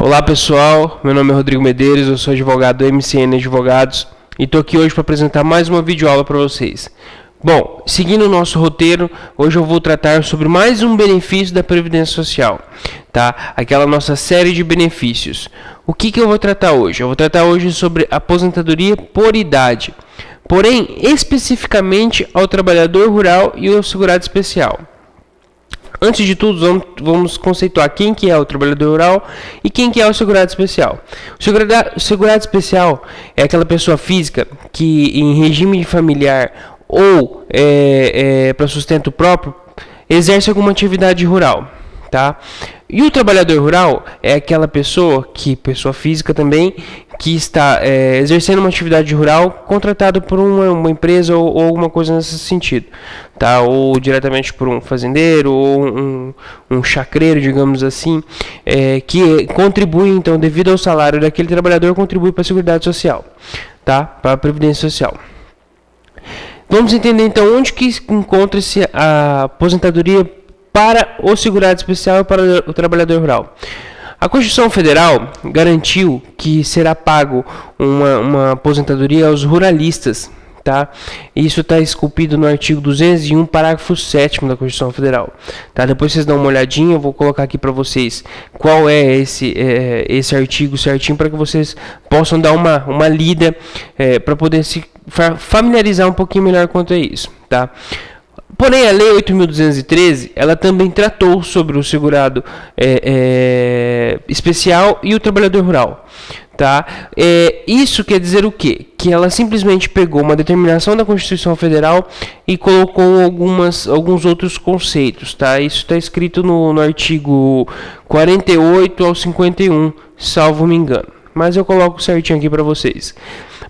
Olá pessoal, meu nome é Rodrigo Medeiros, eu sou advogado da MCN Advogados e estou aqui hoje para apresentar mais uma videoaula para vocês. Bom, seguindo o nosso roteiro, hoje eu vou tratar sobre mais um benefício da Previdência Social, tá? Aquela nossa série de benefícios. O que eu vou tratar hoje? Eu vou tratar hoje sobre aposentadoria por idade, porém especificamente ao trabalhador rural e ao segurado especial. Antes de tudo, vamos conceituar quem que é o trabalhador rural e quem que é o segurado especial. O segurado especial é aquela pessoa física que, em regime familiar ou para sustento próprio, exerce alguma atividade rural, tá? E o trabalhador rural é aquela pessoa física também, que está exercendo uma atividade rural contratado por uma empresa ou alguma coisa nesse sentido, tá? Ou diretamente por um fazendeiro ou um chacreiro, digamos assim, que contribui, então, devido ao salário daquele trabalhador, contribui para a Seguridade Social, tá? Para a Previdência Social. Vamos entender, então, onde que encontra-se a aposentadoria para o segurado especial e para o trabalhador rural. A Constituição Federal garantiu que será pago uma aposentadoria aos ruralistas, tá? Isso está esculpido no artigo 201, parágrafo 7º da Constituição Federal, tá? Depois vocês dão uma olhadinha, eu vou colocar aqui para vocês qual é esse artigo certinho, para que vocês possam dar uma lida, para poder se familiarizar um pouquinho melhor quanto a isso, tá? Porém, a Lei 8.213, ela também tratou sobre o segurado especial e o trabalhador rural, tá? Isso quer dizer o quê? Que ela simplesmente pegou uma determinação da Constituição Federal e colocou alguns outros conceitos, tá? Isso está escrito no artigo 48 ao 51, salvo me engano. Mas eu coloco certinho aqui para vocês.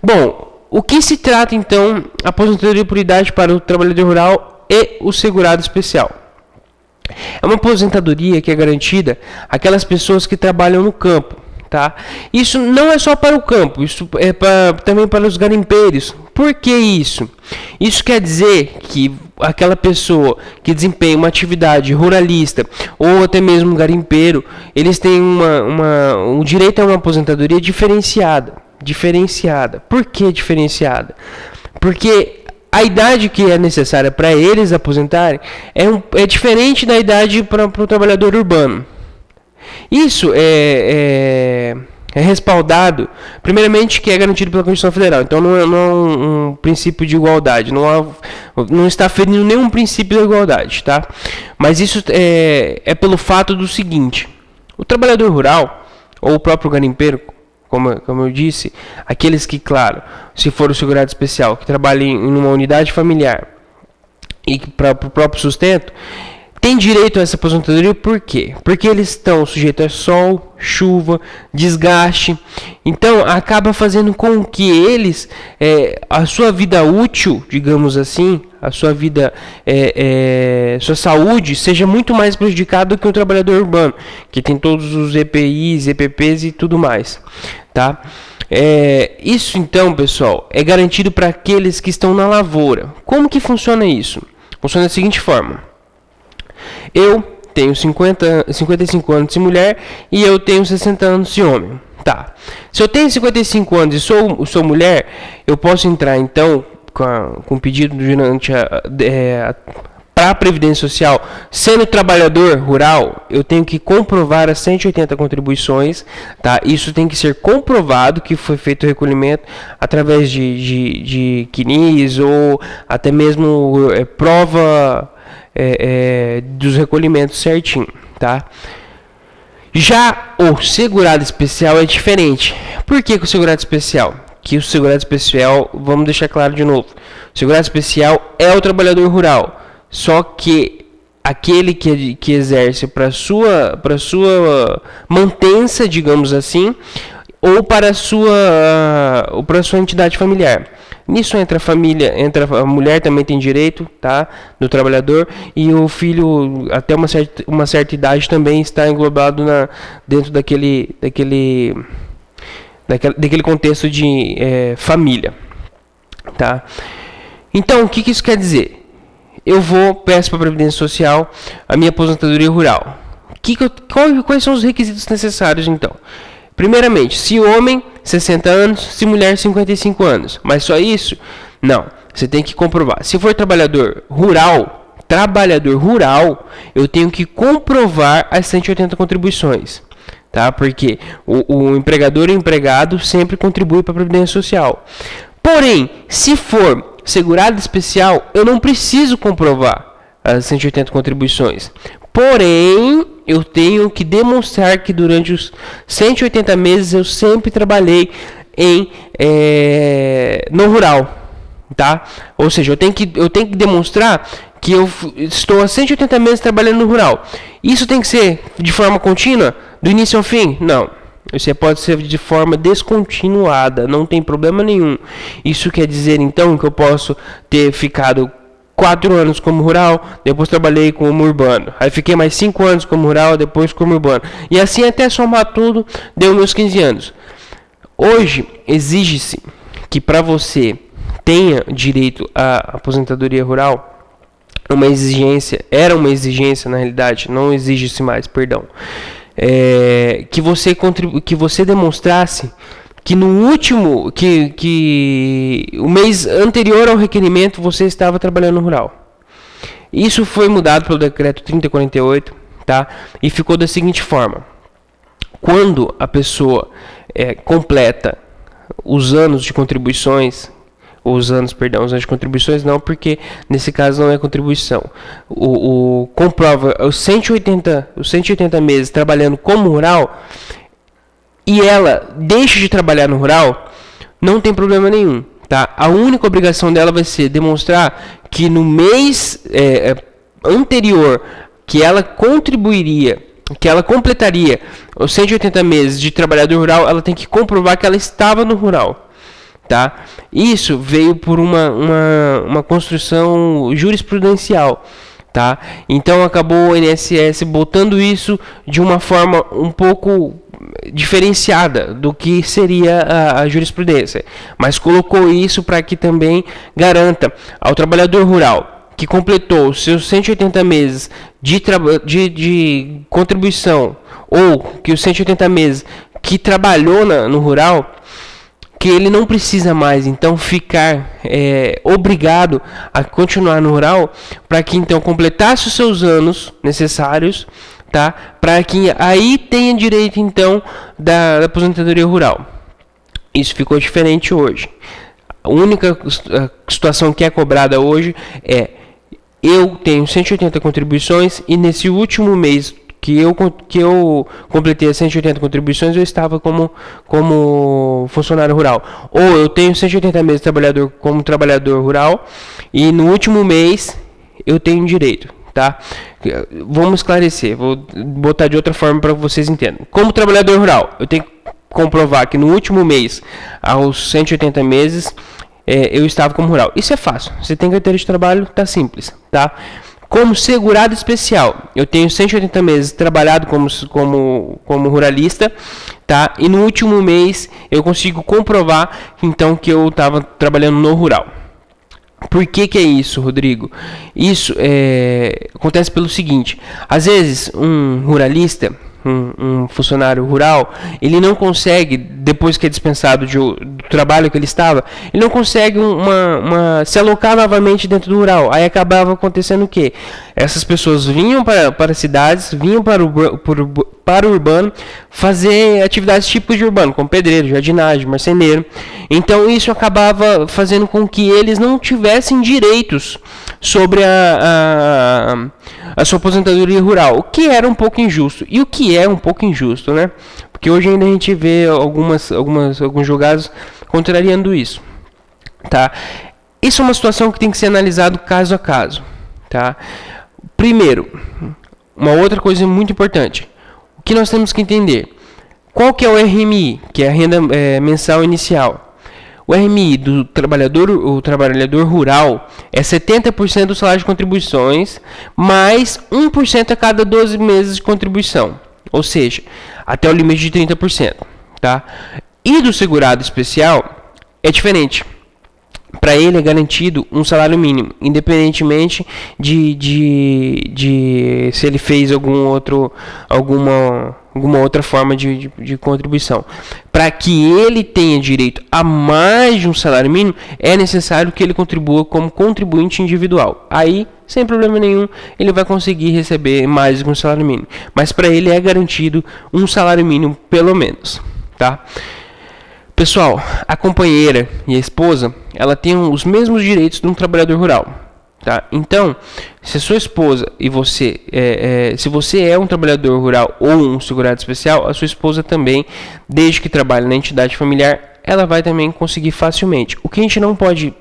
Bom, o que se trata, então, a aposentadoria por idade para o trabalhador rural e o segurado especial? É uma aposentadoria que é garantida àquelas pessoas que trabalham no campo, tá? Isso não é só para o campo, isso é também para os garimpeiros. Por que isso? Isso quer dizer que aquela pessoa que desempenha uma atividade ruralista ou até mesmo garimpeiro, eles têm um direito a uma aposentadoria diferenciada. Por que diferenciada? Porque a idade que é necessária para eles aposentarem é diferente da idade para o trabalhador urbano. Isso é respaldado, primeiramente, que é garantido pela Constituição Federal. Então não é um princípio de igualdade, não está ferindo nenhum princípio da igualdade, tá? Mas isso é pelo fato do seguinte: o trabalhador rural ou o próprio garimpeiro, como eu disse, aqueles que, claro, se for o segurado especial, que trabalha em uma unidade familiar e para o próprio sustento, tem direito a essa aposentadoria. Por quê? Porque eles estão sujeitos a sol, chuva, desgaste. Então, acaba fazendo com que eles, a sua vida útil, digamos assim, a sua vida, sua saúde, seja muito mais prejudicada do que o trabalhador urbano, que tem todos os EPIs, EPPs e tudo mais, tá? Isso, então, pessoal, é garantido para aqueles que estão na lavoura. Como que funciona isso? Funciona da seguinte forma: eu tenho 55 anos de mulher e eu tenho 60 anos de homem. Tá. Se eu tenho 55 anos e sou mulher, eu posso entrar, então, com pedido para a Previdência Social. Sendo trabalhador rural, eu tenho que comprovar as 180 contribuições, tá? Isso tem que ser comprovado que foi feito o recolhimento através de CNIS ou até mesmo prova dos recolhimentos certinho, tá? Já o segurado especial é diferente. Por que o segurado especial? Que o segurado especial, vamos deixar claro de novo, o segurado especial é o trabalhador rural, só que aquele que exerce para sua mantença, digamos assim, ou para a sua entidade familiar. Nisso entra a mulher também tem direito, tá, do trabalhador, e o filho até uma certa idade também está englobado dentro daquele contexto de família, tá? Então, o que isso quer dizer? Eu peço para a Previdência Social a minha aposentadoria rural. Quais são os requisitos necessários, então? Primeiramente, se homem, 60 anos, se mulher, 55 anos. Mas só isso? Não. Você tem que comprovar. Se for trabalhador rural, eu tenho que comprovar as 180 contribuições. Tá? Porque o empregador e o empregado sempre contribuem para a Previdência Social. Porém, se for segurado especial, eu não preciso comprovar as 180 contribuições. Porém, eu tenho que demonstrar que durante os 180 meses eu sempre trabalhei no rural. Tá? Ou seja, eu tenho que demonstrar que eu estou há 180 meses trabalhando no rural. Isso tem que ser de forma contínua, do início ao fim? Não. Isso pode ser de forma descontinuada, não tem problema nenhum. Isso quer dizer, então, que eu posso ter ficado 4 anos como rural, depois trabalhei como urbano. Aí fiquei mais 5 anos como rural, depois como urbano. E assim até somar tudo, deu meus 15 anos. Hoje, exige-se que para você tenha direito à aposentadoria rural, era uma exigência na realidade, não exige-se mais, perdão. Que você demonstrasse que no último, que o mês anterior ao requerimento você estava trabalhando no rural. Isso foi mudado pelo decreto 3048, tá? E ficou da seguinte forma: quando a pessoa completa os anos de contribuições, os anos de contribuições não, porque nesse caso não é contribuição. Comprova os 180 meses trabalhando como rural e ela deixa de trabalhar no rural, não tem problema nenhum, tá? A única obrigação dela vai ser demonstrar que no mês anterior que ela contribuiria, que ela completaria os 180 meses de trabalhador rural, ela tem que comprovar que ela estava no rural. Tá? Isso veio por uma construção jurisprudencial, tá? Então acabou o INSS botando isso de uma forma um pouco diferenciada do que seria a jurisprudência, mas colocou isso para que também garanta ao trabalhador rural que completou os seus 180 meses de contribuição, ou que os 180 meses que trabalhou no rural, que ele não precisa mais então ficar obrigado a continuar no rural, para que então completasse os seus anos necessários, tá? Para que aí tenha direito então da aposentadoria rural. Isso ficou diferente hoje. A única situação que é cobrada hoje eu tenho 180 contribuições e nesse último mês que eu completei as 180 contribuições, eu estava como funcionário rural. Ou eu tenho 180 meses como trabalhador rural e no último mês eu tenho direito, tá? Vamos esclarecer, vou botar de outra forma para que vocês entendam. Como trabalhador rural, eu tenho que comprovar que no último mês, aos 180 meses, eu estava como rural. Isso é fácil, você tem carteira de trabalho, tá simples, tá? Como segurado especial, eu tenho 180 meses trabalhado como ruralista, tá? E no último mês eu consigo comprovar então que eu estava trabalhando no rural. Por que é isso, Rodrigo? Isso acontece pelo seguinte: às vezes um ruralista, um funcionário rural, ele não consegue, depois que é dispensado do trabalho que ele estava, ele não consegue se alocar novamente dentro do rural. Aí acabava acontecendo o quê? Essas pessoas vinham para as cidades, vinham para o urbano, fazer atividades típicas de urbano, como pedreiro, jardinagem, marceneiro. Então isso acabava fazendo com que eles não tivessem direitos sobre a sua aposentadoria rural, o que era um pouco injusto. E o que é um pouco injusto, né? Porque hoje ainda a gente vê alguns julgados contrariando isso, tá? Isso é uma situação que tem que ser analisado caso a caso, tá? Primeiro, uma outra coisa muito importante, o que nós temos que entender: qual que é o RMI, que é a renda mensal inicial? O RMI do trabalhador rural é 70% do salário de contribuições, mais 1% a cada 12 meses de contribuição, ou seja, até o limite de 30%. Tá? E do segurado especial é diferente. para ele é garantido um salário mínimo, independentemente de se ele fez alguma outra forma de contribuição. Para que ele tenha direito a mais de um salário mínimo, é necessário que ele contribua como contribuinte individual. Aí, sem problema nenhum, ele vai conseguir receber mais do que um salário mínimo. Mas para ele é garantido um salário mínimo, pelo menos, tá? Pessoal, a companheira e a esposa, ela tem os mesmos direitos de um trabalhador rural, tá? Então, se a sua esposa e você, se você é um trabalhador rural ou um segurado especial, a sua esposa também, desde que trabalhe na entidade familiar, ela vai também conseguir facilmente. O que a gente não pode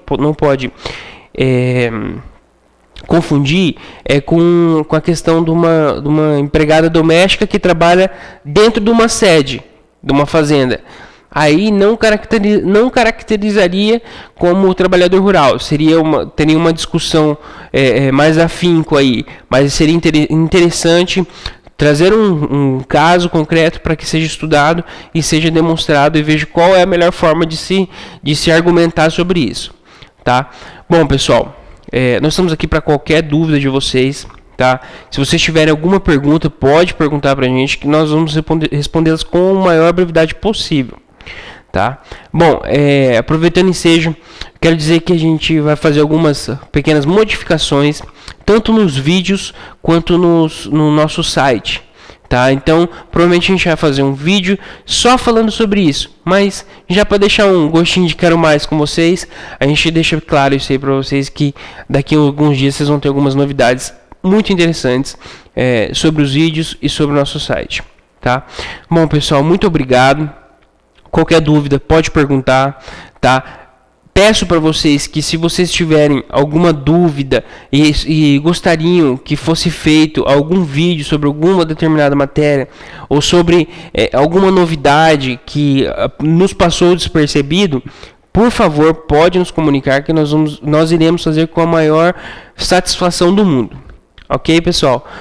confundir com a questão de uma empregada doméstica que trabalha dentro de uma sede, de uma fazenda. Aí não caracterizaria como trabalhador rural. Teria uma discussão mais afinco aí, mas seria interessante trazer um caso concreto para que seja estudado e seja demonstrado e veja qual é a melhor forma de se argumentar sobre isso, tá? Bom, pessoal, nós estamos aqui para qualquer dúvida de vocês, tá? Se vocês tiverem alguma pergunta, pode perguntar para a gente que nós vamos respondê-las com a maior brevidade possível. Tá? Bom, aproveitando o ensejo, quero dizer que a gente vai fazer algumas pequenas modificações, tanto nos vídeos quanto no nosso site, tá? Então, provavelmente a gente vai fazer um vídeo só falando sobre isso, mas já para deixar um gostinho de quero mais com vocês, a gente deixa claro isso aí para vocês, que daqui a alguns dias vocês vão ter algumas novidades muito interessantes sobre os vídeos e sobre o nosso site, tá? Bom, pessoal, muito obrigado. Qualquer dúvida, pode perguntar, tá? Peço para vocês que, se vocês tiverem alguma dúvida e gostariam que fosse feito algum vídeo sobre alguma determinada matéria ou sobre alguma novidade que nos passou despercebido, por favor, pode nos comunicar que nós iremos fazer com a maior satisfação do mundo. Ok, pessoal?